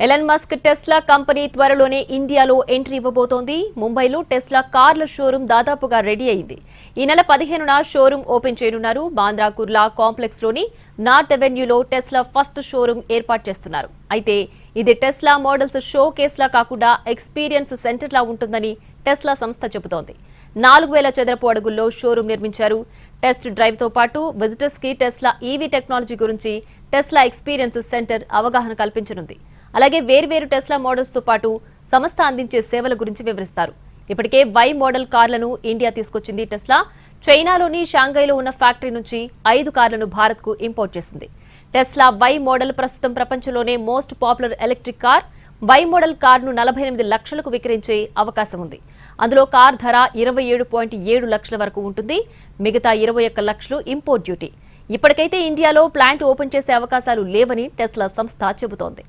Elon Musk Tesla company త్వరలోనే ఇండియాలో entry ఇవ్వబోతోంది. ముంబైలో టెస్లా కార్ల షోరూం దాదాపుగా రెడీ అయింది. ఈ నెల 15న షోరూం ఓపెన్ చేయనున్నారు. బాంద్రా కుర్లా కాంప్లెక్స్ లోని నార్త్ అవెన్యూలో టెస్లా ఫస్ట్ షోరూం ఏర్పాటు చేస్తున్నారు. అయితే ఇది టెస్లా మోడల్స్ షో కేసులా కాకుండా ఎక్స్పీరియన్స్ సెంటర్లా ఉంటుందని టెస్లా సంస్థ చెబుతోంది. 4000 చదరపు అడుగుల్లో షోరూం నిర్మించారు. టెస్ట్ డ్రైవ్ తో పాటు విజిటర్స్ కి టెస్లా ఈవీ టెక్నాలజీ గురించి టెస్లా ఎక్స్పీరియన్స్ సెంటర్ అవగాహన కల్పించనుంది. అలాగే వేర్వేరు టెస్లా మోడల్స్ తో పాటు సంస్థ అందించే సేవల గురించి వివరిస్తారు. ఇప్పటికే వై మోడల్ కార్లను ఇండియా తీసుకొచ్చింది టెస్లా. చైనాలోని షాంఘైలో ఉన్న ఫ్యాక్టరీ నుంచి 5 కార్లను భారత్ కు ఇంపోర్ట్ చేసింది. టెస్లా వై మోడల్ ప్రస్తుతం ప్రపంచంలోనే most popular electric car. Y model కార్ను 48 లక్షలకు విక్రయించే అవకాశం ఉంది. అందులో కార్ ధర 27.7 లక్షల వరకు ఉంటుంది. మిగతా 21 లక్షలు ఇంపోర్ట్ డ్యూటీ. ఇప్పటికైతే ఇండియాలో ప్లాంట్ ఓపెన్ చేసే అవకాశాలు లేవని టెస్లా సంస్థ చెబుతోంది.